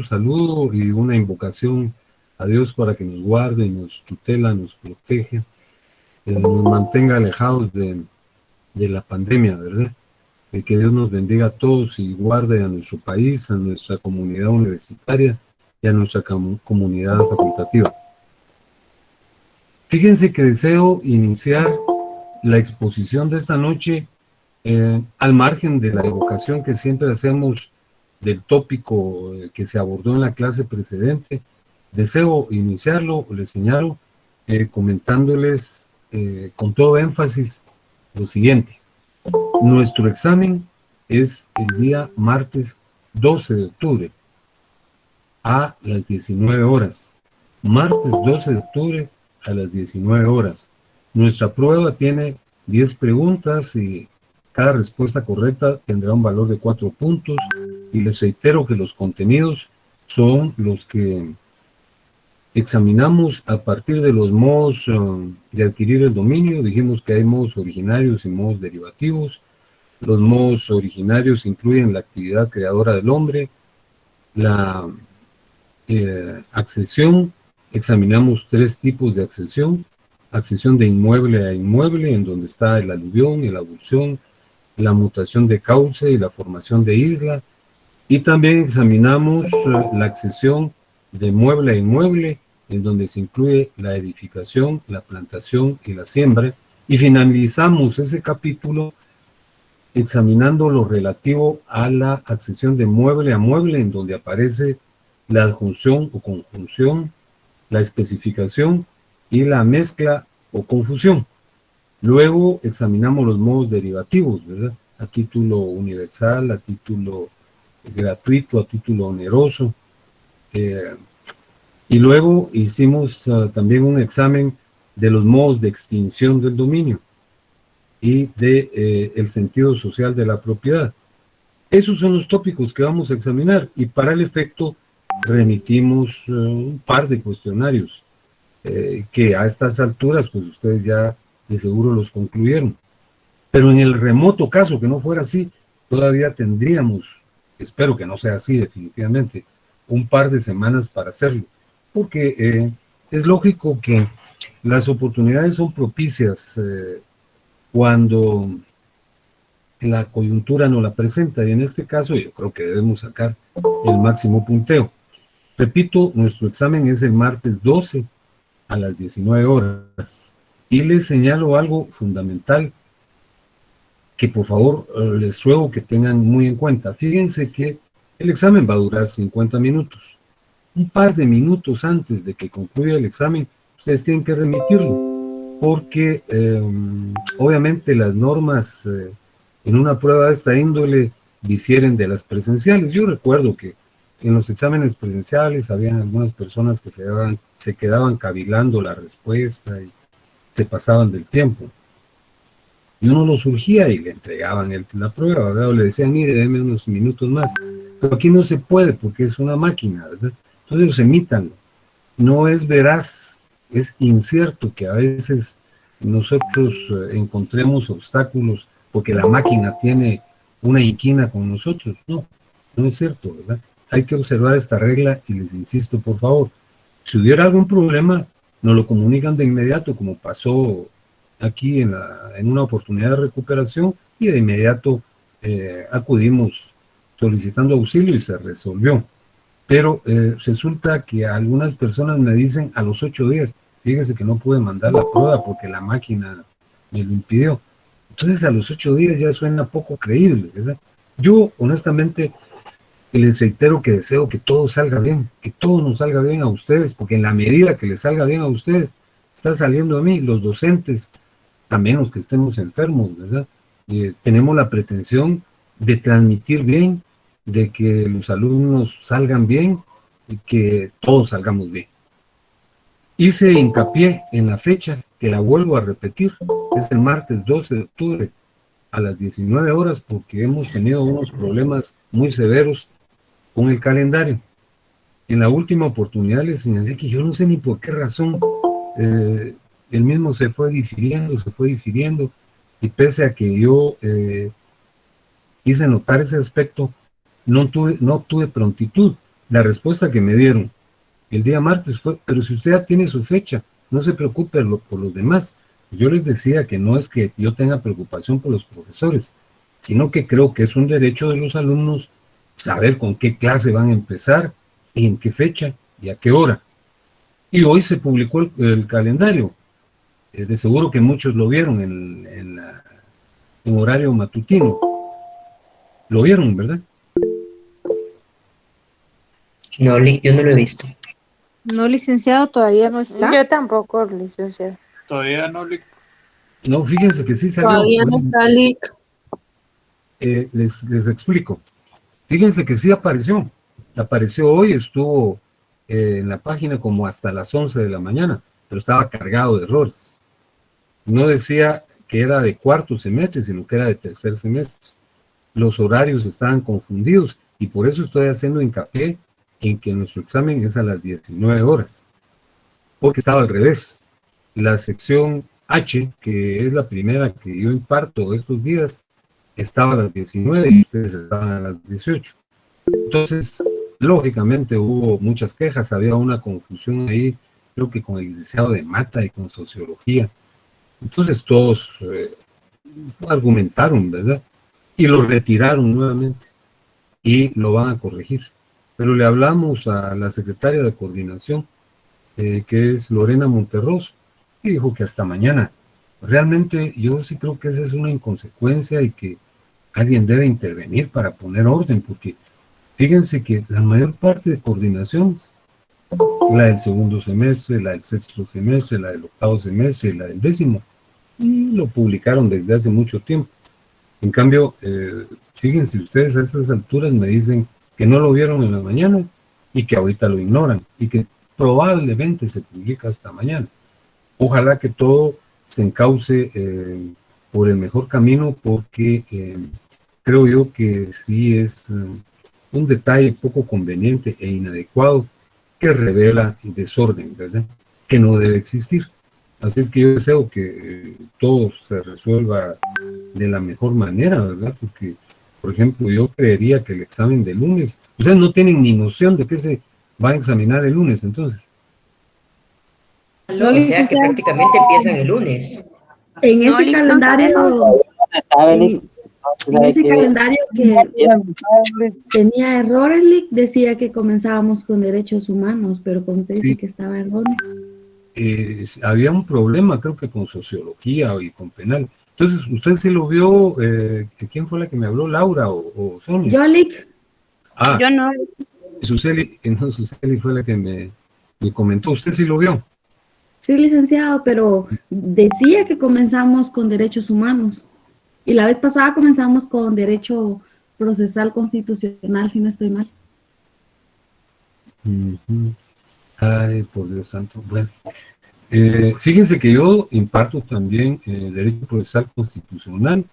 saludo y una invocación a Dios para que nos guarde, nos tutela, nos protege, nos mantenga alejados de la pandemia, ¿verdad? Que Dios nos bendiga a todos y guarde a nuestro país, a nuestra comunidad universitaria y a nuestra comunidad facultativa. Fíjense que deseo iniciar la exposición de esta noche al margen de la evocación que siempre hacemos del tópico que se abordó en la clase precedente. Deseo iniciarlo, les señalo, comentándoles con todo énfasis lo siguiente. Nuestro examen es el día martes 12 de octubre a las 19 horas. Martes 12 de octubre a las 19 horas. Nuestra prueba tiene 10 preguntas y cada respuesta correcta tendrá un valor de 4 puntos. Y les reitero que los contenidos son los que examinamos a partir de los modos de adquirir el dominio. Dijimos que hay modos originarios y modos derivativos. Los modos originarios incluyen la actividad creadora del hombre, la accesión. Examinamos 3 tipos de accesión. Accesión de inmueble a inmueble, en donde está el aluvión, la abulsión, la mutación de cauce y la formación de isla. Y también examinamos la accesión de mueble a inmueble, en donde se incluye la edificación, la plantación y la siembra. Y finalizamos ese capítulo examinando lo relativo a la accesión de mueble a mueble, en donde aparece la adjunción o conjunción, la especificación y la mezcla o confusión. Luego examinamos los modos derivativos, ¿verdad? A título universal, a título gratuito, a título oneroso. Y luego hicimos también un examen de los modos de extinción del dominio y de el sentido social de la propiedad. Esos son los tópicos que vamos a examinar y para el efecto remitimos un par de cuestionarios que a estas alturas pues ustedes ya de seguro los concluyeron. Pero en el remoto caso que no fuera así, todavía tendríamos, espero que no sea así definitivamente, un par de semanas para hacerlo, porque es lógico que las oportunidades son propicias cuando la coyuntura no la presenta, y en este caso yo creo que debemos sacar el máximo punteo. Repito, nuestro examen es el martes 12 a las 19 horas, y les señalo algo fundamental que por favor les ruego que tengan muy en cuenta. Fíjense que el examen va a durar 50 minutos. Un par de minutos antes de que concluya el examen, ustedes tienen que remitirlo, porque obviamente las normas en una prueba de esta índole difieren de las presenciales. Yo recuerdo que en los exámenes presenciales habían algunas personas que se quedaban cavilando la respuesta y se pasaban del tiempo. Y uno lo surgía y le entregaban la prueba, ¿verdad? O le decían, mire, déme unos minutos más. Pero aquí no se puede porque es una máquina, ¿verdad? Entonces remítanlo. No es veraz, es incierto que a veces nosotros encontremos obstáculos porque la máquina tiene una inquina con nosotros. No, no es cierto, ¿verdad? Hay que observar esta regla y les insisto, por favor, si hubiera algún problema, nos lo comunican de inmediato, como pasó aquí en una oportunidad de recuperación, y de inmediato acudimos solicitando auxilio y se resolvió. Pero resulta que algunas personas me dicen a los 8 días, fíjese que no pude mandar la prueba porque la máquina me lo impidió. Entonces a los 8 días ya suena poco creíble, ¿verdad? Yo honestamente les reitero que deseo que todo salga bien, que todo nos salga bien a ustedes, porque en la medida que les salga bien a ustedes, está saliendo a mí, los docentes, a menos que estemos enfermos, ¿verdad? Tenemos la pretensión de transmitir bien, de que los alumnos salgan bien y que todos salgamos bien. Hice hincapié en la fecha, que la vuelvo a repetir, es el martes 12 de octubre a las 19 horas, porque hemos tenido unos problemas muy severos con el calendario. En la última oportunidad les señalé que yo no sé ni por qué razón el mismo se fue difiriendo, y pese a que yo hice notar ese aspecto, no tuve prontitud La respuesta que me dieron el día martes fue, pero si usted ya tiene su fecha, no se preocupe por los demás. Yo les decía que no es que yo tenga preocupación por los profesores, sino que creo que es un derecho de los alumnos saber con qué clase van a empezar y en qué fecha y a qué hora. Y hoy se publicó el calendario. De seguro que muchos lo vieron en horario matutino. Lo vieron, ¿verdad? No, yo no lo he visto. No, licenciado, todavía no está. Yo tampoco, licenciado. Todavía no, Lic. No, fíjense que sí salió. Todavía no está Lic. Les explico. Fíjense que sí apareció. Apareció hoy, estuvo en la página como hasta las 11 de la mañana, pero estaba cargado de errores. No decía que era de cuarto semestre, sino que era de tercer semestre. Los horarios estaban confundidos y por eso estoy haciendo hincapié en que nuestro examen es a las 19 horas, porque estaba al revés. La sección H, que es la primera que yo imparto estos días, estaba a las 19 y ustedes estaban a las 18. Entonces, lógicamente hubo muchas quejas, había una confusión ahí, creo que con el licenciado de Mata y con sociología. Entonces todos argumentaron, ¿verdad? Y lo retiraron nuevamente y lo van a corregir. Pero le hablamos a la secretaria de coordinación, que es Lorena Monterroso, y dijo que hasta mañana. Realmente yo sí creo que esa es una inconsecuencia y que alguien debe intervenir para poner orden, porque fíjense que la mayor parte de coordinaciones, la del segundo semestre, la del sexto semestre, la del octavo semestre y la del décimo, lo publicaron desde hace mucho tiempo. En cambio, fíjense ustedes, a estas alturas me dicen que no lo vieron en la mañana y que ahorita lo ignoran y que probablemente se publica hasta mañana. Ojalá que todo se encauce por el mejor camino, porque creo yo que sí es un detalle poco conveniente e inadecuado que revela desorden, ¿verdad? Que no debe existir. Así es que yo deseo que todo se resuelva de la mejor manera, ¿verdad? Porque, por ejemplo, yo creería que el examen de lunes, ustedes no tienen ni noción de qué se va a examinar el lunes, entonces. No, O sea que licenciado. prácticamente empiezan el lunes. En No, ese Lic, no calendario, Lic. en ese calendario que tenía errores, Lic, decía que comenzábamos con derechos humanos, pero como usted dice Sí. que estaba erróneo. Había un problema, creo que con sociología y con penal. Entonces, ¿usted sí lo vio? ¿Quién fue la que me habló? ¿Laura o Sonia? Yo, Lic, Ah, Yo no. Suseli, no, Suseli fue la que me comentó. ¿Usted sí lo vio? sí, licenciado, pero decía que comenzamos con derechos humanos. Y la vez pasada comenzamos con derecho procesal constitucional, si no estoy mal. Ujú. Ay, por Dios santo. Bueno, fíjense que yo imparto también Derecho Procesal Constitucional,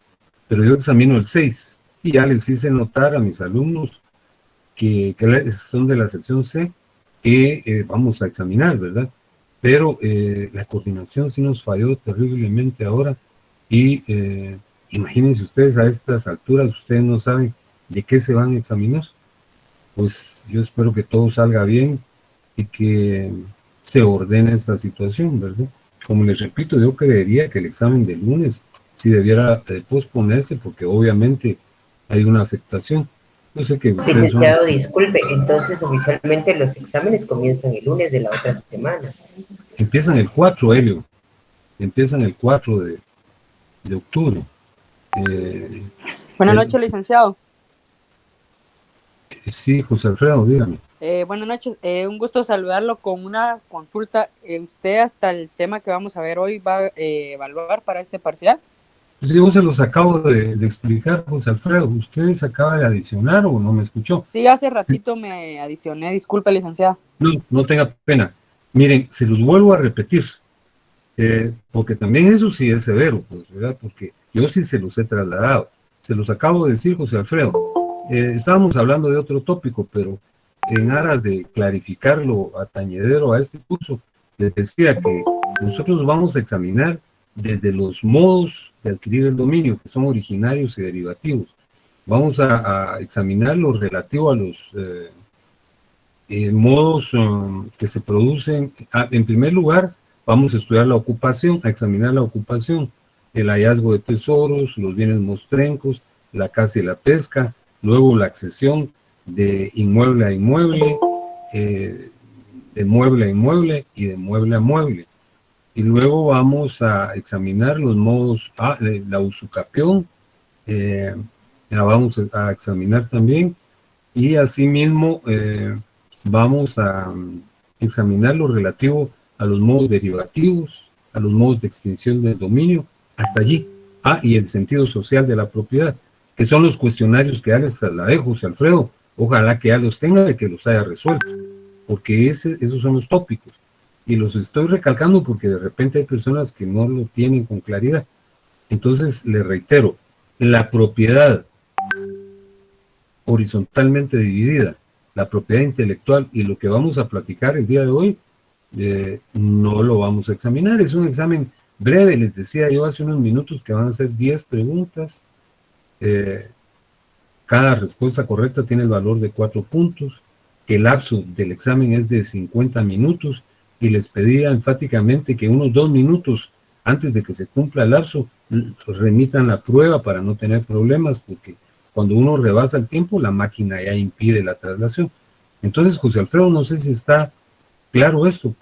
pero yo examino el 6 y ya les hice notar a mis alumnos que son de la sección C que vamos a examinar, ¿verdad? Pero la coordinación sí nos falló terriblemente ahora y imagínense ustedes a estas alturas, ustedes no saben de qué se van a examinar. Pues yo espero que todo salga bien y que se ordene esta situación, ¿verdad? Como les repito, yo creería que el examen de lunes sí debiera posponerse porque obviamente hay una afectación. Yo sé que ustedes Licenciado, disculpe, entonces oficialmente los exámenes comienzan el lunes de la otra semana. empiezan el 4, Helio, empiezan el 4 de octubre. Buenas noches, licenciado. Sí, José Alfredo, dígame. Buenas noches, un gusto saludarlo con una consulta. ¿Usted hasta el tema que vamos a ver hoy va a evaluar para este parcial? Pues yo se los acabo de explicar, José Alfredo. ¿Usted se acaba de adicionar o no me escuchó? Sí, hace ratito me adicioné, disculpe, licenciado. No, no tenga pena. Miren, se los vuelvo a repetir, porque también eso sí es severo, pues, ¿verdad? Porque yo sí se los he trasladado. Se los acabo de decir, José Alfredo. Estábamos hablando de otro tópico, pero en aras de clarificarlo atañedero a este curso, les decía que nosotros vamos a examinar desde los modos de adquirir el dominio, que son originarios y derivativos. Vamos a examinar lo relativo a los modos que se producen. En primer lugar, vamos a estudiar la ocupación, a examinar la ocupación, el hallazgo de tesoros, los bienes mostrencos, la caza y la pesca, luego la accesión de inmueble a inmueble, de mueble a inmueble y de mueble a mueble. Y luego vamos a examinar los modos, la usucapión, la vamos a examinar también, y asimismo vamos a examinar lo relativo a los modos derivativos, a los modos de extinción del dominio, hasta allí. Y el sentido social de la propiedad, que son los cuestionarios que ya les trasladé, José Alfredo. Ojalá que ya los tenga y que los haya resuelto, porque esos son los tópicos. Y los estoy recalcando porque de repente hay personas que no lo tienen con claridad. Entonces, le reitero, la propiedad horizontalmente dividida, la propiedad intelectual y lo que vamos a platicar el día de hoy, no lo vamos a examinar. Es un examen breve, les decía yo hace unos minutos que van a ser 10 preguntas. Cada respuesta correcta tiene el valor de 4 puntos, que el lapso del examen es de 50 minutos, y les pedía enfáticamente que unos 2 minutos antes de que se cumpla el lapso remitan la prueba para no tener problemas, porque cuando uno rebasa el tiempo, la máquina ya impide la traslación. Entonces, José Alfredo, no sé si está claro esto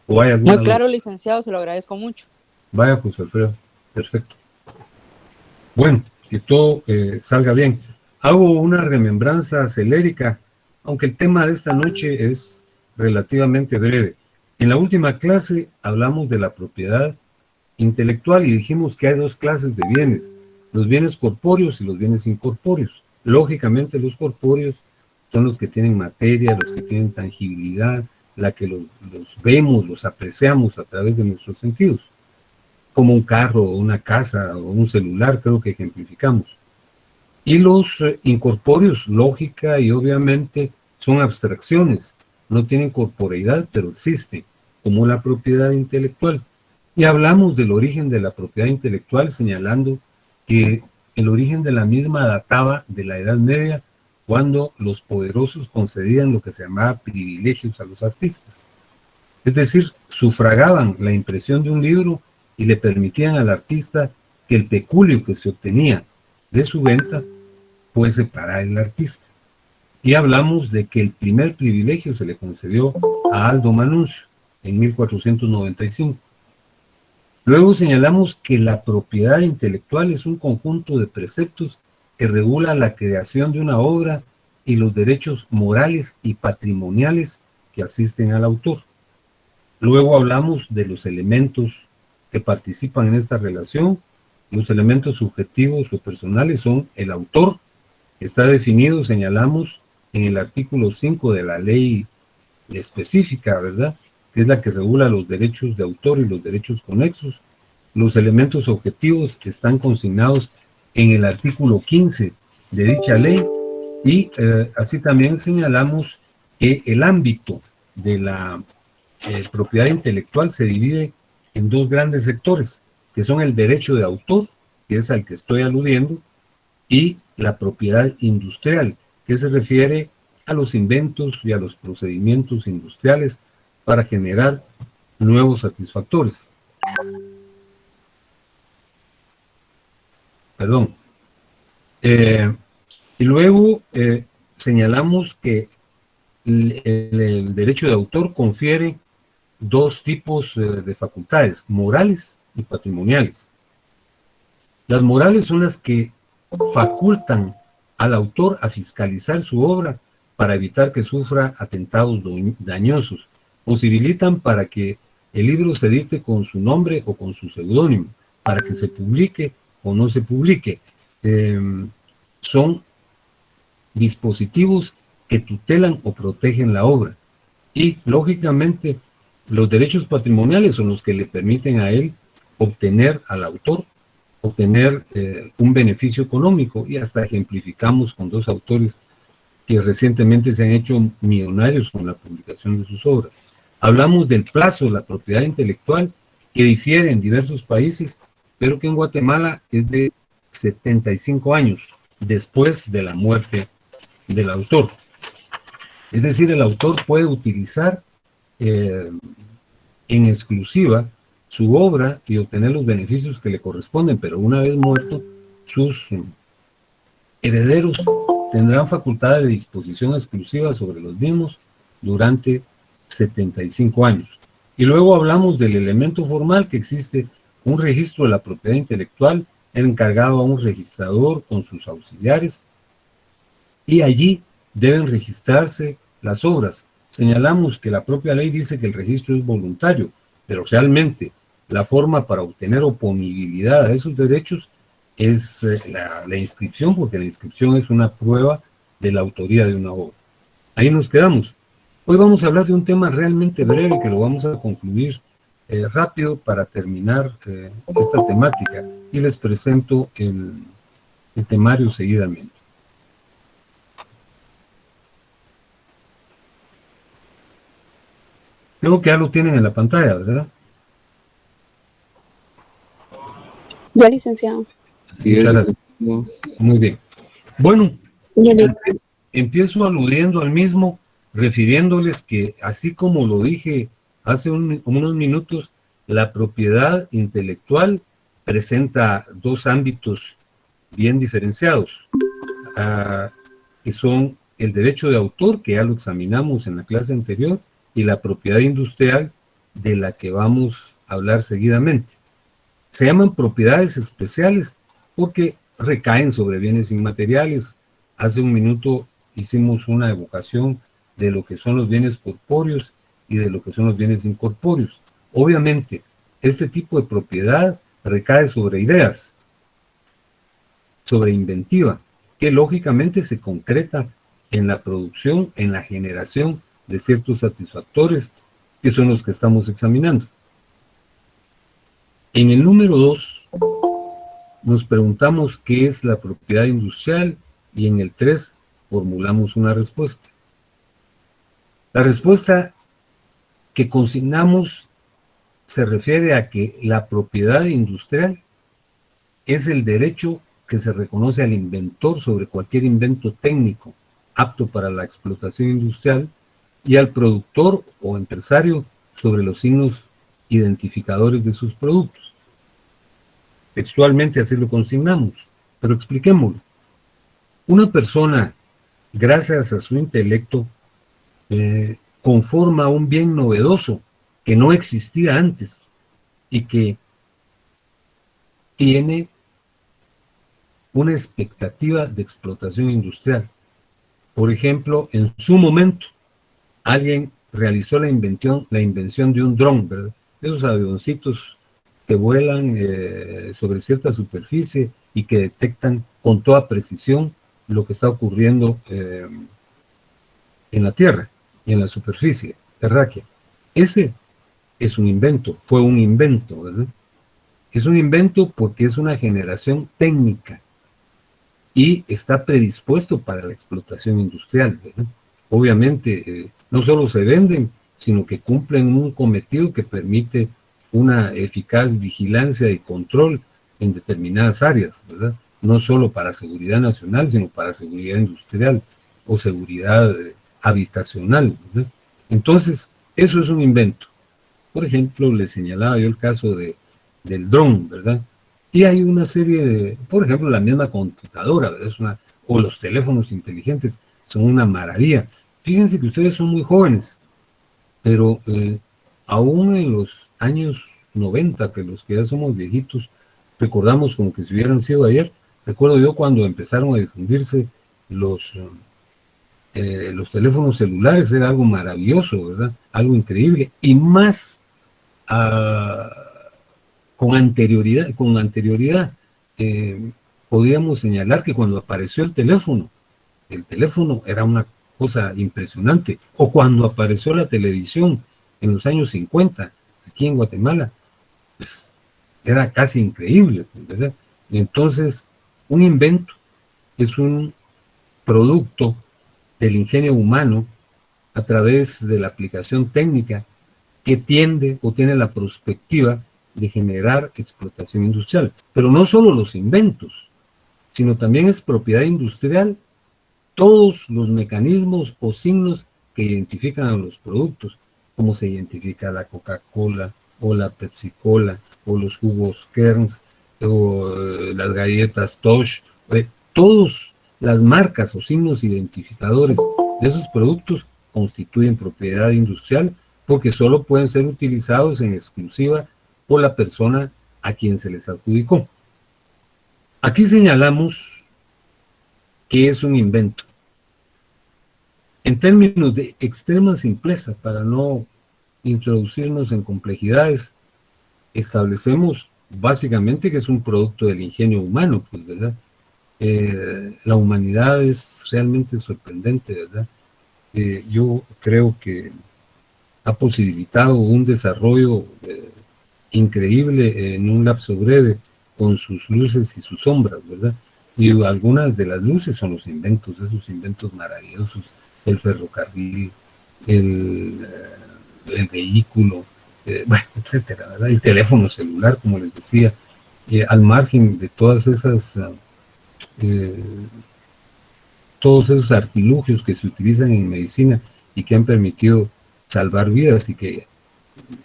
o hay alguna Muy claro, duda. licenciado, se lo agradezco mucho. Vaya, José Alfredo, perfecto. Bueno, que todo salga bien. Hago una remembranza celérica, aunque el tema de esta noche es relativamente breve. En la última clase hablamos de la propiedad intelectual y dijimos que hay 2 clases de bienes, los bienes corpóreos y los bienes incorpóreos. Lógicamente los corpóreos son los que tienen materia, los que tienen tangibilidad, la que los vemos, los apreciamos a través de nuestros sentidos, como un carro, una casa o un celular, creo que ejemplificamos. Y los incorpóreos, lógica y obviamente, son abstracciones, no tienen corporeidad, pero existen, como la propiedad intelectual. Y hablamos del origen de la propiedad intelectual, señalando que el origen de la misma databa de la Edad Media, cuando los poderosos concedían lo que se llamaba privilegios a los artistas. Es decir, sufragaban la impresión de un libro y le permitían al artista que el peculio que se obtenía de su venta fuese para el artista. Y hablamos de que el primer privilegio se le concedió a Aldo Manuncio en 1495. Luego señalamos que la propiedad intelectual es un conjunto de preceptos que regula la creación de una obra y los derechos morales y patrimoniales que asisten al autor. Luego hablamos de los elementos que participan en esta relación. Los elementos subjetivos o personales son el autor, está definido, señalamos, en el artículo 5 de la ley específica, ¿verdad?, que es la que regula los derechos de autor y los derechos conexos. Los elementos objetivos que están consignados en el artículo 15 de dicha ley, y así también señalamos que el ámbito de la propiedad intelectual se divide en 2 grandes sectores, que son el derecho de autor, que es al que estoy aludiendo, y la propiedad industrial, que se refiere a los inventos y a los procedimientos industriales para generar nuevos satisfactores. Perdón. Y luego señalamos que el derecho de autor confiere 2 tipos de facultades, morales y patrimoniales. Las morales son las que facultan al autor a fiscalizar su obra para evitar que sufra atentados dañosos. Posibilitan para que el libro se edite con su nombre o con su seudónimo, para que se publique o no se publique. Son dispositivos que tutelan o protegen la obra. Y, lógicamente, los derechos patrimoniales son los que le permiten a él obtener, al autor, obtener un beneficio económico, y hasta ejemplificamos con 2 autores que recientemente se han hecho millonarios con la publicación de sus obras. Hablamos del plazo de la propiedad intelectual, que difiere en diversos países, pero que en Guatemala es de 75 años después de la muerte del autor. Es decir, el autor puede utilizar en exclusiva su obra y obtener los beneficios que le corresponden, pero una vez muerto, sus herederos tendrán facultad de disposición exclusiva sobre los mismos durante 75 años. Y luego hablamos del elemento formal, que existe un registro de la propiedad intelectual encargado a un registrador con sus auxiliares, y allí deben registrarse las obras. Señalamos que la propia ley dice que el registro es voluntario, pero realmente la forma para obtener oponibilidad a esos derechos es la inscripción, porque la inscripción es una prueba de la autoría de una obra. Ahí nos quedamos. Hoy vamos a hablar de un tema realmente breve que lo vamos a concluir rápido para terminar esta temática, y les presento el temario seguidamente. Creo que ya lo tienen en la pantalla, ¿verdad? Ya, licenciado. Así es, Muchas gracias. licenciado. Muy bien. Bueno, Ya, empiezo aludiendo al mismo, refiriéndoles que, así como lo dije hace unos minutos, la propiedad intelectual presenta dos ámbitos bien diferenciados, que son el derecho de autor, que ya lo examinamos en la clase anterior, y la propiedad industrial, de la que vamos a hablar seguidamente. Se llaman propiedades especiales porque recaen sobre bienes inmateriales. Hace un minuto hicimos una evocación de lo que son los bienes corpóreos y de lo que son los bienes incorpóreos. Obviamente, este tipo de propiedad recae sobre ideas, sobre inventiva, que lógicamente se concreta en la producción, en la generación de ciertos satisfactores, que son los que estamos examinando. En el número 2, nos preguntamos qué es la propiedad industrial, y en el 3 formulamos una respuesta. La respuesta que consignamos se refiere a que la propiedad industrial es el derecho que se reconoce al inventor sobre cualquier invento técnico apto para la explotación industrial, y al productor o empresario sobre los signos identificadores de sus productos. Textualmente así lo consignamos, pero expliquémoslo. Una persona, gracias a su intelecto, conforma un bien novedoso que no existía antes y que tiene una expectativa de explotación industrial. Por ejemplo, en su momento, alguien realizó la invención de un dron, ¿verdad? Esos avioncitos que vuelan sobre cierta superficie y que detectan con toda precisión lo que está ocurriendo en la Tierra y en la superficie terráquea. Ese es un invento, fue un invento, ¿verdad? Es un invento porque es una generación técnica y está predispuesto para la explotación industrial, ¿verdad? Obviamente, no solo se venden, sino que cumplen un cometido que permite una eficaz vigilancia y control en determinadas áreas, ¿verdad? No solo para seguridad nacional, sino para seguridad industrial o seguridad habitacional, ¿verdad? Entonces, eso es un invento. Por ejemplo, le señalaba yo el caso del dron, ¿verdad? Y hay una serie de, por ejemplo, la misma computadora, ¿verdad? O los teléfonos inteligentes son una maravilla. Fíjense que ustedes son muy jóvenes, pero aún en los años 90, que los que ya somos viejitos, recordamos como que si hubieran sido ayer. Recuerdo yo cuando empezaron a difundirse los teléfonos celulares, era algo maravilloso, ¿verdad? Algo increíble, y más con anterioridad, podríamos señalar que cuando apareció el teléfono era una cosa impresionante, o cuando apareció la televisión en los años 50, aquí en Guatemala, pues era casi increíble, ¿verdad? Entonces, un invento es un producto del ingenio humano a través de la aplicación técnica que tiende o tiene la perspectiva de generar explotación industrial. Pero no solo los inventos, sino también es propiedad industrial todos los mecanismos o signos que identifican a los productos, como se identifica la Coca-Cola o la Pepsi-Cola o los jugos Kerns o las galletas Tosh, todas las marcas o signos identificadores de esos productos constituyen propiedad industrial porque solo pueden ser utilizados en exclusiva por la persona a quien se les adjudicó. Aquí señalamos que es un invento. En términos de extrema simpleza, para no introducirnos en complejidades, establecemos básicamente que es un producto del ingenio humano, pues, ¿verdad? La humanidad es realmente sorprendente, ¿verdad? Yo creo que ha posibilitado un desarrollo increíble en un lapso breve, con sus luces y sus sombras, ¿verdad? Y algunas de las luces son los inventos, esos inventos maravillosos, el ferrocarril, el vehículo, bueno, etcétera, ¿verdad? El teléfono celular, como les decía, al margen de todas esas, todos esos artilugios que se utilizan en medicina y que han permitido salvar vidas y que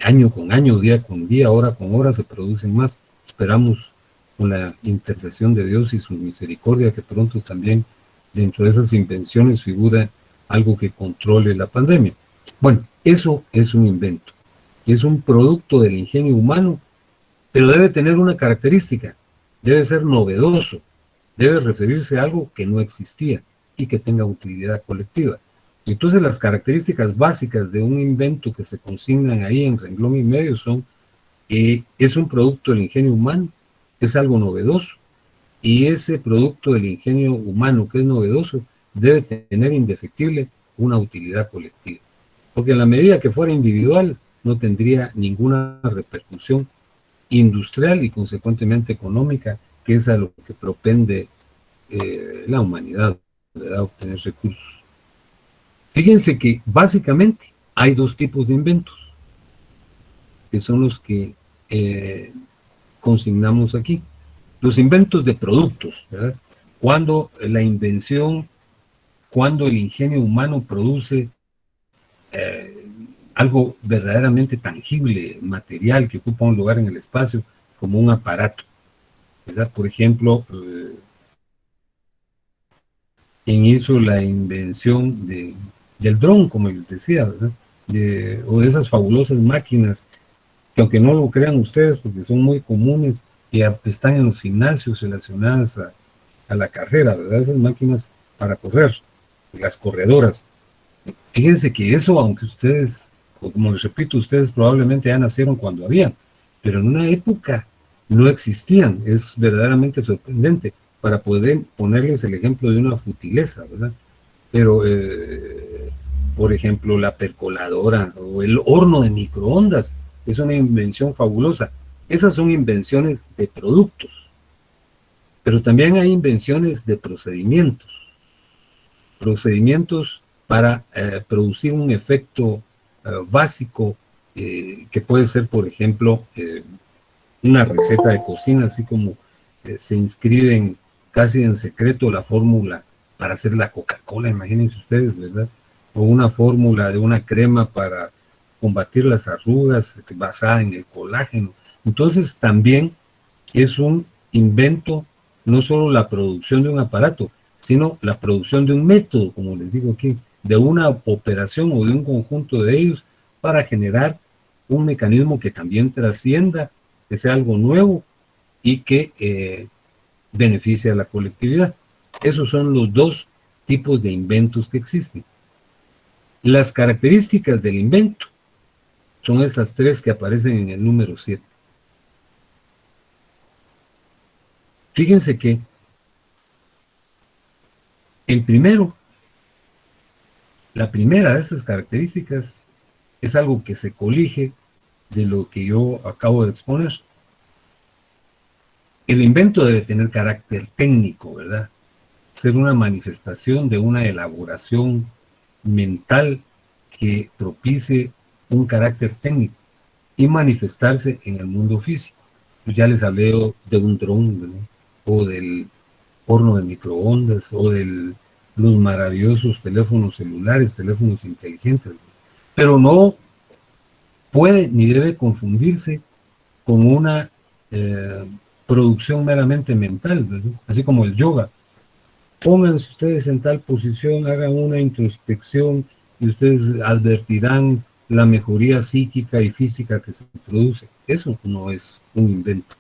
año con año, día con día, hora con hora se producen más. Esperamos con la intercesión de Dios y su misericordia que pronto también dentro de esas invenciones figura algo que controle la pandemia. Bueno, eso es un invento, es un producto del ingenio humano, pero debe tener una característica, debe ser novedoso, debe referirse a algo que no existía y que tenga utilidad colectiva. Entonces las características básicas de un invento que se consignan ahí en renglón y medio son es un producto del ingenio humano, es algo novedoso, y ese producto del ingenio humano que es novedoso debe tener indefectible una utilidad colectiva, porque en la medida que fuera individual no tendría ninguna repercusión industrial y consecuentemente económica, que es a lo que propende la humanidad, ¿verdad? Obtener recursos. Fíjense que básicamente hay dos tipos de inventos, que son los que consignamos aquí. Los inventos de productos, ¿verdad? Cuando la invención, cuando el ingenio humano produce algo verdaderamente tangible, material, que ocupa un lugar en el espacio, como un aparato, ¿verdad? Por ejemplo, quien hizo la invención del dron, como les decía, ¿verdad? O de esas fabulosas máquinas, que aunque no lo crean ustedes, porque son muy comunes, que están en los gimnasios relacionadas a la carrera, ¿verdad? Esas máquinas para correr, las corredoras. Fíjense que eso, aunque ustedes, como les repito, ustedes probablemente ya nacieron cuando habían, pero en una época no existían. Es verdaderamente sorprendente, para poder ponerles el ejemplo de una futileza, ¿verdad? Pero, por ejemplo, la percoladora o el horno de microondas es una invención fabulosa. Esas son invenciones de productos, pero también hay invenciones de procedimientos para producir un efecto básico que puede ser, por ejemplo, una receta de cocina, así como se inscriben casi en secreto la fórmula para hacer la Coca-Cola, imagínense ustedes, ¿verdad? O una fórmula de una crema para combatir las arrugas basada en el colágeno. Entonces también es un invento, no solo la producción de un aparato, sino la producción de un método, como les digo aquí, de una operación o de un conjunto de ellos para generar un mecanismo que también trascienda, que sea algo nuevo y que beneficie a la colectividad. Esos son los dos tipos de inventos que existen. Las características del invento son estas tres que aparecen en el número 7. Fíjense que la primera de estas características es algo que se colige de lo que yo acabo de exponer. El invento debe tener carácter técnico, ¿verdad? Ser una manifestación de una elaboración mental que propicie un carácter técnico y manifestarse en el mundo físico. Pues ya les hablé de un dron, ¿verdad? O del horno de microondas, o de los maravillosos teléfonos celulares, teléfonos inteligentes, pero no puede ni debe confundirse con una producción meramente mental, ¿verdad? Así como el yoga. Pónganse ustedes en tal posición, hagan una introspección y ustedes advertirán la mejoría psíquica y física que se produce. Eso no es un invento.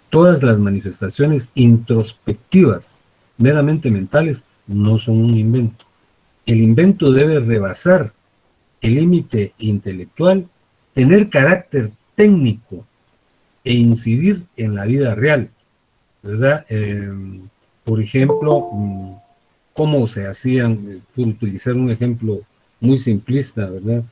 Todas las manifestaciones introspectivas, meramente mentales, no son un invento. El invento debe rebasar el límite intelectual, tener carácter técnico e incidir en la vida real, ¿verdad? Por ejemplo, cómo se hacían, por utilizar un ejemplo muy simplista, ¿verdad?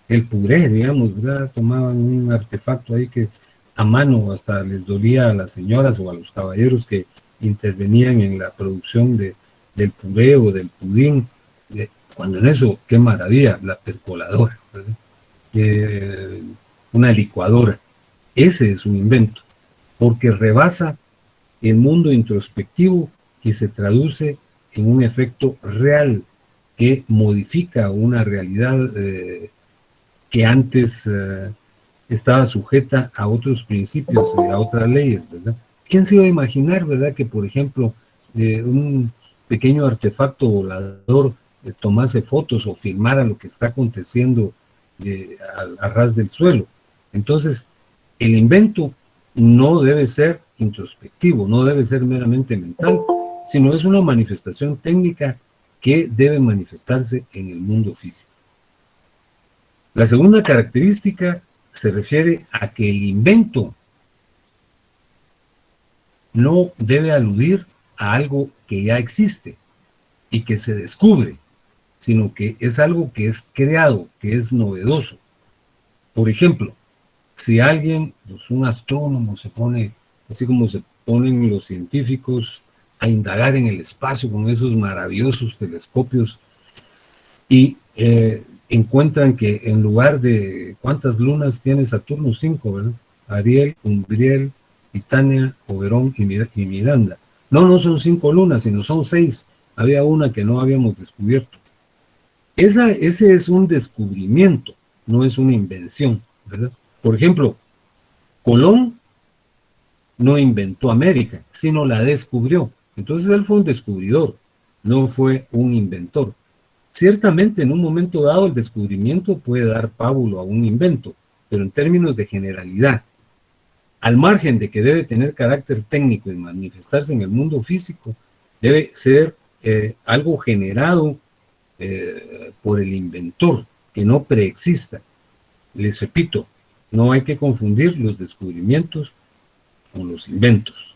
El puré, digamos, ¿verdad? Tomaban un artefacto ahí que a mano hasta les dolía a las señoras o a los caballeros que intervenían en la producción del puré o del pudín. Cuando en eso, qué maravilla, la percoladora, ¿verdad? Una licuadora. Ese es un invento, porque rebasa el mundo introspectivo y se traduce en un efecto real que modifica una realidad que antes estaba sujeta a otros principios, a otras leyes, ¿verdad? ¿Quién se iba a imaginar, verdad, que por ejemplo un pequeño artefacto volador tomase fotos o filmara lo que está aconteciendo a ras del suelo? Entonces, el invento no debe ser introspectivo, no debe ser meramente mental, sino es una manifestación técnica que debe manifestarse en el mundo físico. La segunda característica se refiere a que el invento no debe aludir a algo que ya existe y que se descubre, sino que es algo que es creado, que es novedoso. Por ejemplo, si alguien, pues un astrónomo se pone, así como se ponen los científicos a indagar en el espacio con esos maravillosos telescopios y encuentran que en lugar de ¿cuántas lunas tiene Saturno? 5, ¿verdad? Ariel, Umbriel, Titania, Oberón y Miranda. No son 5 lunas, sino son 6. Había una que no habíamos descubierto. Ese es un descubrimiento, no es una invención, ¿verdad? Por ejemplo, Colón no inventó América, sino la descubrió. Entonces él fue un descubridor, no fue un inventor. Ciertamente en un momento dado el descubrimiento puede dar pábulo a un invento, pero en términos de generalidad, al margen de que debe tener carácter técnico y manifestarse en el mundo físico, debe ser algo generado por el inventor, que no preexista. Les repito, no hay que confundir los descubrimientos con los inventos.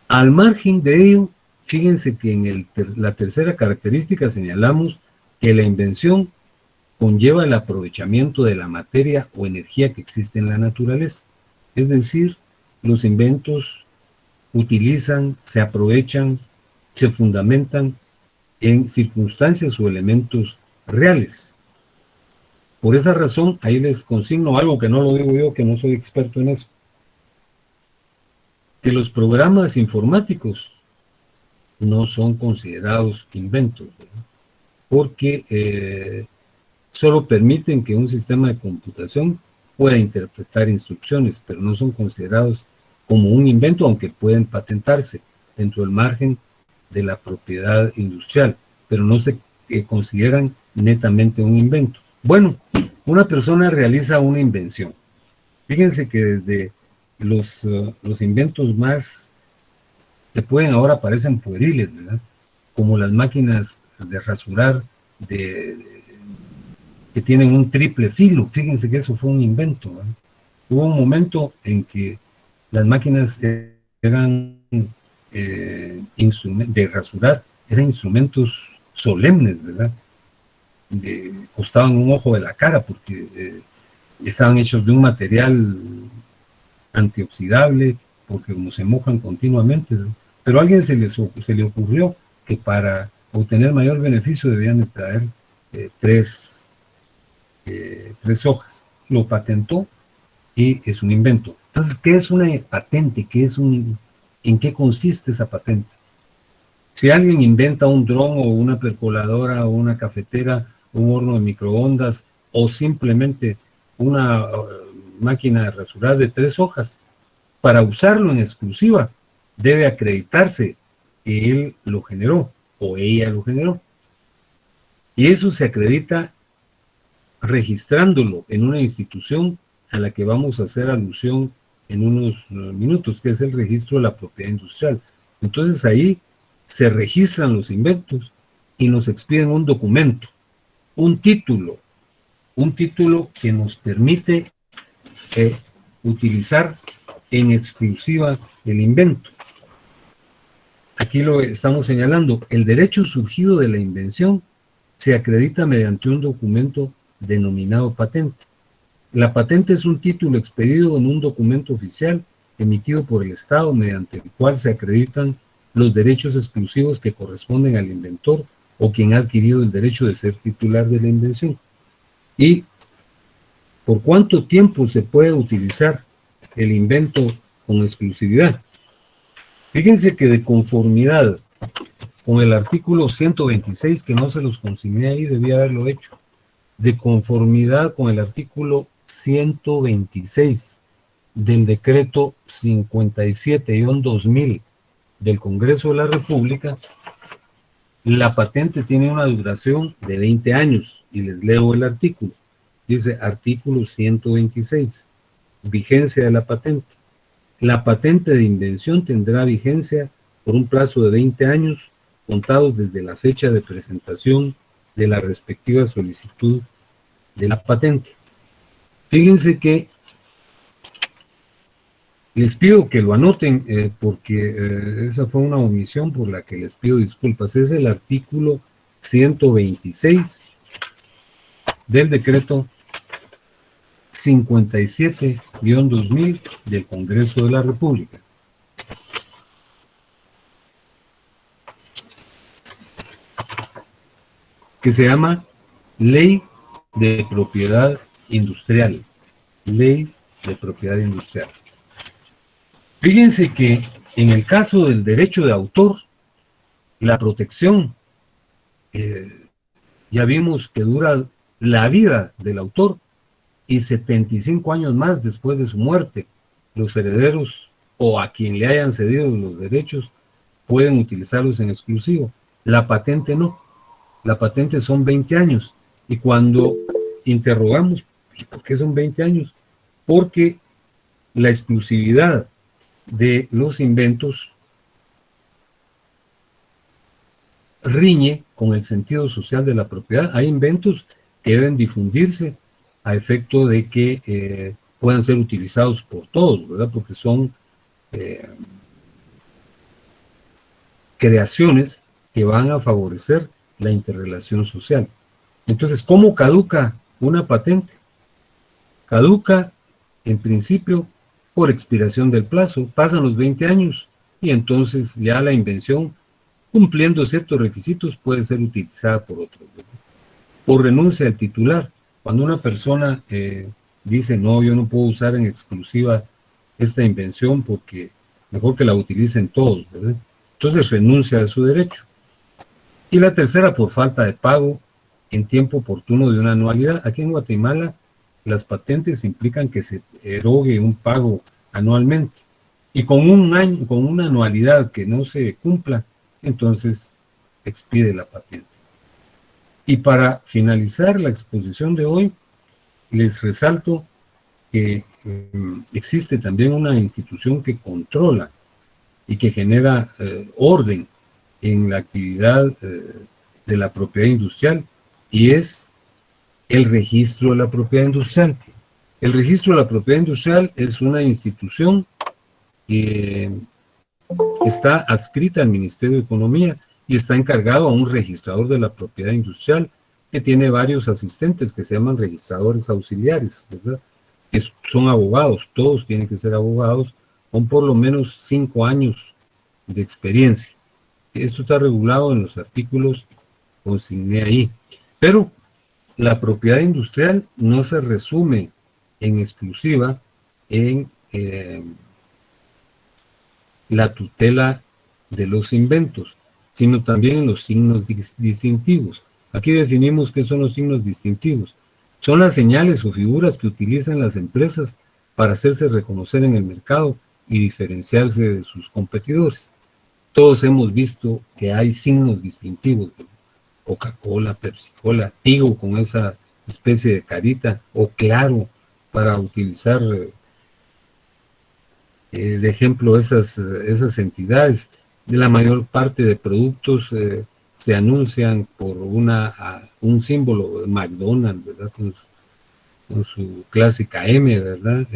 Al margen de ello, fíjense que en la tercera característica señalamos que la invención conlleva el aprovechamiento de la materia o energía que existe en la naturaleza. Es decir, los inventos utilizan, se aprovechan, se fundamentan en circunstancias o elementos reales. Por esa razón, ahí les consigno algo que no lo digo yo, que no soy experto en eso, que los programas informáticos no son considerados inventos, ¿verdad? Porque solo permiten que un sistema de computación pueda interpretar instrucciones, pero no son considerados como un invento, aunque pueden patentarse dentro del margen de la propiedad industrial, pero no se consideran netamente un invento. Bueno, una persona realiza una invención. Fíjense que desde los inventos más que pueden ahora parecen pueriles, ¿verdad? Como las máquinas de rasurar que tienen un triple filo. Fíjense que eso fue un invento, ¿verdad? Hubo un momento en que las máquinas eran de rasurar, eran instrumentos solemnes, ¿verdad? Costaban un ojo de la cara porque estaban hechos de un material antioxidable, porque como se mojan continuamente, ¿verdad? Pero a alguien se le ocurrió que para obtener mayor beneficio debían de traer tres hojas. Lo patentó y es un invento. Entonces, ¿qué es una patente? ¿Qué es un en qué consiste esa patente. Si alguien inventa un dron o una percoladora o una cafetera, un horno de microondas o simplemente una máquina de rasurar de 3 hojas, para usarlo en exclusiva debe acreditarse que él lo generó o ella lo generó. Y eso se acredita registrándolo en una institución a la que vamos a hacer alusión en unos minutos, que es el registro de la propiedad industrial. Entonces ahí se registran los inventos y nos expiden un documento, un título que nos permite utilizar en exclusiva el invento. Aquí lo estamos señalando. El derecho surgido de la invención se acredita mediante un documento denominado patente. La patente es un título expedido en un documento oficial emitido por el Estado mediante el cual se acreditan los derechos exclusivos que corresponden al inventor o quien ha adquirido el derecho de ser titular de la invención. ¿Y por cuánto tiempo se puede utilizar el invento con exclusividad? Fíjense que de conformidad con el artículo 126, que no se los consigné ahí, debía haberlo hecho, de conformidad con el artículo 126 del decreto 57-2000 del Congreso de la República, la patente tiene una duración de 20 años, y les leo el artículo. Dice, artículo 126, vigencia de la patente. La patente de invención tendrá vigencia por un plazo de 20 años, contados desde la fecha de presentación de la respectiva solicitud de la patente. Fíjense que les pido que lo anoten porque esa fue una omisión por la que les pido disculpas. Es el artículo 126 del decreto 57-2000 del Congreso de la República. Que se llama Ley de Propiedad Industrial. Ley de Propiedad Industrial. Fíjense que en el caso del derecho de autor, la protección, ya vimos que dura la vida del autor y 75 años más después de su muerte. Los herederos o a quien le hayan cedido los derechos pueden utilizarlos en exclusivo. La patente no. La patente son 20 años. Y cuando interrogamos, ¿y por qué son 20 años? Porque la exclusividad de los inventos riñe con el sentido social de la propiedad. Hay inventos que deben difundirse a efecto de que puedan ser utilizados por todos, ¿verdad? Porque son creaciones que van a favorecer la interrelación social. Entonces, ¿cómo caduca una patente? Caduca, en principio, por expiración del plazo. Pasan los 20 años y entonces ya la invención, cumpliendo ciertos requisitos, puede ser utilizada por otros, ¿verdad? Por renuncia del titular. Cuando una persona dice, no, yo no puedo usar en exclusiva esta invención porque mejor que la utilicen todos, ¿verdad? Entonces renuncia a su derecho. Y la tercera, por falta de pago en tiempo oportuno de una anualidad. Aquí en Guatemala las patentes implican que se erogue un pago anualmente. Y con un año, con una anualidad que no se cumpla, entonces expide la patente. Y para finalizar la exposición de hoy, les resalto que existe también una institución que controla y que genera orden en la actividad de la propiedad industrial, y es el registro de la propiedad industrial. El registro de la propiedad industrial es una institución que está adscrita al Ministerio de Economía y está encargado a un registrador de la propiedad industrial que tiene varios asistentes que se llaman registradores auxiliares, ¿verdad? Que son abogados, todos tienen que ser abogados con por lo menos 5 años de experiencia. Esto está regulado en los artículos que consigné ahí. Pero la propiedad industrial no se resume en exclusiva en la tutela de los inventos, sino también en los signos distintivos. Aquí definimos qué son los signos distintivos. Son las señales o figuras que utilizan las empresas para hacerse reconocer en el mercado y diferenciarse de sus competidores. Todos hemos visto que hay signos distintivos, Coca-Cola, Pepsi-Cola, Tigo con esa especie de carita, o Claro, para utilizar de ejemplo esas entidades. De la mayor parte de productos se anuncian por un símbolo, McDonald's, ¿verdad? Con su clásica M, ¿verdad?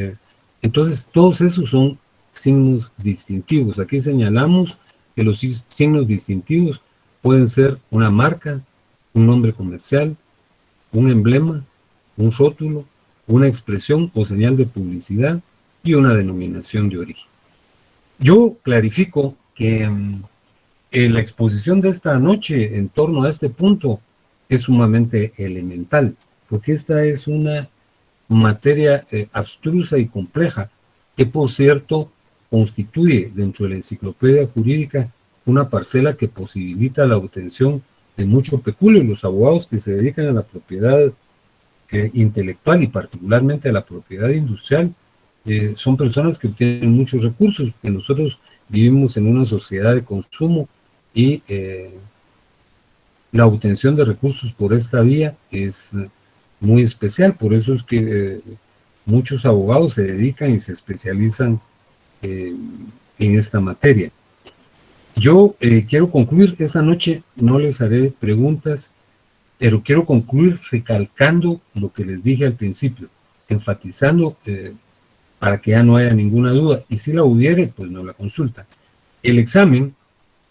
Entonces, todos esos son signos distintivos. Aquí señalamos que los signos distintivos pueden ser una marca, un nombre comercial, un emblema, un rótulo, una expresión o señal de publicidad y una denominación de origen. Yo clarifico que la exposición de esta noche en torno a este punto es sumamente elemental, porque esta es una materia abstrusa y compleja, que por cierto constituye dentro de la enciclopedia jurídica una parcela que posibilita la obtención de mucho peculio. Los abogados que se dedican a la propiedad intelectual y particularmente a la propiedad industrial son personas que obtienen muchos recursos, porque nosotros vivimos en una sociedad de consumo y la obtención de recursos por esta vía es muy especial. Por eso es que muchos abogados se dedican y se especializan en esta materia. Yo quiero concluir esta noche, no les haré preguntas, pero quiero concluir recalcando lo que les dije al principio, enfatizando para que ya no haya ninguna duda, y si la hubiere, pues no la consulta. El examen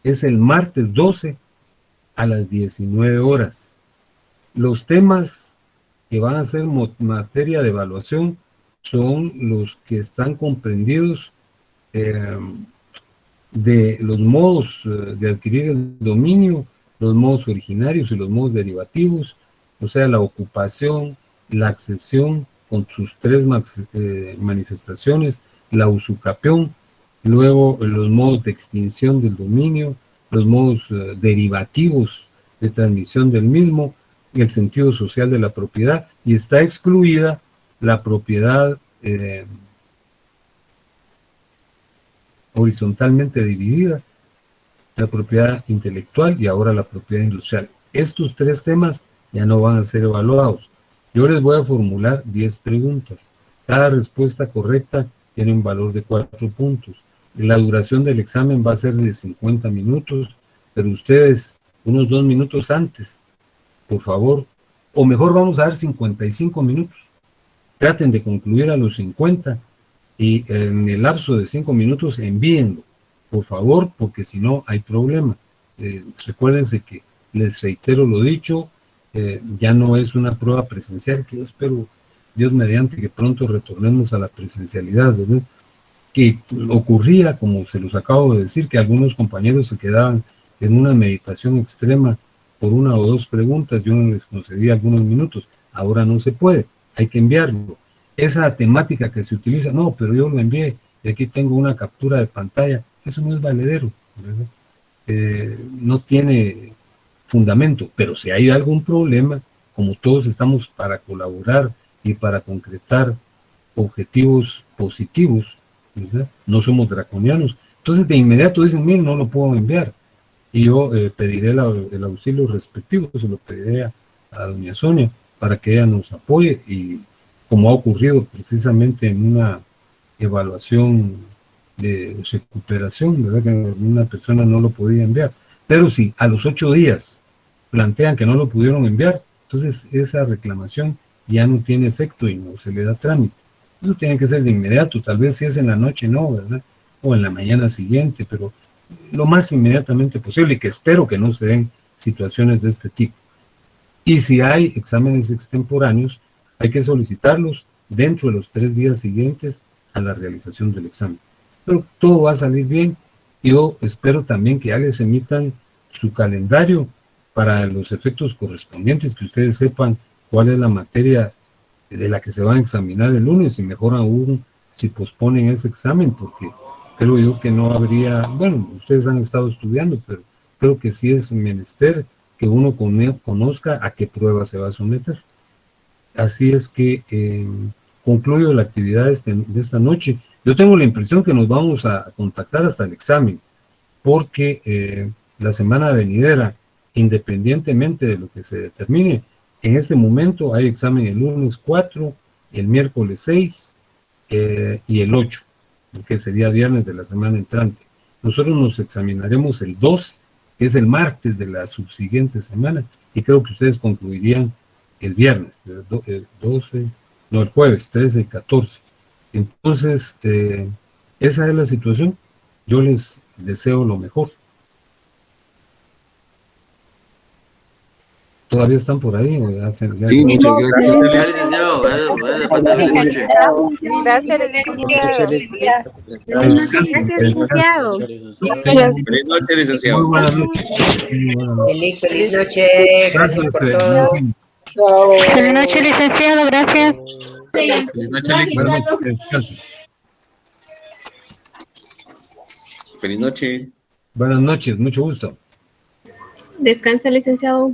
es el martes 12 a las 19 horas. Los temas que van a ser materia de evaluación son los que están comprendidos de los modos de adquirir el dominio, los modos originarios y los modos derivativos, o sea, la ocupación, la accesión con sus tres manifestaciones, la usucapión, luego los modos de extinción del dominio, los modos derivativos de transmisión del mismo, y el sentido social de la propiedad, y está excluida la propiedad horizontalmente dividida, la propiedad intelectual y ahora la propiedad industrial. Estos tres temas ya no van a ser evaluados. Yo les voy a formular 10 preguntas. Cada respuesta correcta tiene un valor de 4 puntos. La duración del examen va a ser de 50 minutos, pero ustedes unos 2 minutos antes, por favor, o mejor vamos a dar 55 minutos. Traten de concluir a los 50 y en el lapso de 5 minutos envíenlo, por favor, porque si no hay problema. Recuérdense que les reitero lo dicho, ya no es una prueba presencial, que yo espero, Dios mediante, que pronto retornemos a la presencialidad, ¿verdad? Que ocurría, como se los acabo de decir, que algunos compañeros se quedaban en una meditación extrema por 1 o 2 preguntas, yo no les concedía algunos minutos. Ahora no se puede, hay que enviarlo. Esa temática que se utiliza, no, pero yo lo envié y aquí tengo una captura de pantalla, eso no es valedero, no tiene fundamento, pero si hay algún problema, como todos estamos para colaborar y para concretar objetivos positivos, ¿verdad? No somos draconianos, entonces de inmediato dicen, miren, no lo puedo enviar, y yo pediré el auxilio respectivo, se lo pediré a doña Sonia para que ella nos apoye, y como ha ocurrido precisamente en una evaluación de recuperación, ¿verdad? Que una persona no lo podía enviar, pero si a los 8 días plantean que no lo pudieron enviar, entonces esa reclamación ya no tiene efecto y no se le da trámite. Eso tiene que ser de inmediato, tal vez si es en la noche no, ¿verdad? O en la mañana siguiente, pero lo más inmediatamente posible, y que espero que no se den situaciones de este tipo. Y si hay exámenes extemporáneos, hay que solicitarlos dentro de los 3 días siguientes a la realización del examen. Pero todo va a salir bien. Yo espero también que ya les emitan su calendario para los efectos correspondientes, que ustedes sepan cuál es la materia de la que se va a examinar el lunes, y mejor aún si posponen ese examen, porque creo yo que no habría, bueno, ustedes han estado estudiando, pero creo que sí es menester que uno conozca a qué prueba se va a someter. Así es que concluyo la actividad de esta noche. Yo tengo la impresión que nos vamos a contactar hasta el examen, porque la semana venidera, independientemente de lo que se determine, en este momento hay examen el lunes 4, el miércoles 6 y el 8, que sería viernes de la semana entrante. Nosotros nos examinaremos el 2, que es el martes de la subsiguiente semana, y creo que ustedes concluirían el viernes, el 12, no, el jueves, 13 y 14. Entonces, esa es la situación. Yo les deseo lo mejor. ¿Todavía están por ahí? Sí, muchas gracias. Gracias, licenciado. Descansen, licenciado. Feliz noche, licenciado. Muy buenas noches. Muy buenas noches. Feliz noche. Gracias por todo. Buenas noches, licenciado, gracias. Feliz noche, Lick. Buenas noches, descansen. Feliz noche. Buenas noches, mucho gusto. Descansa, licenciado.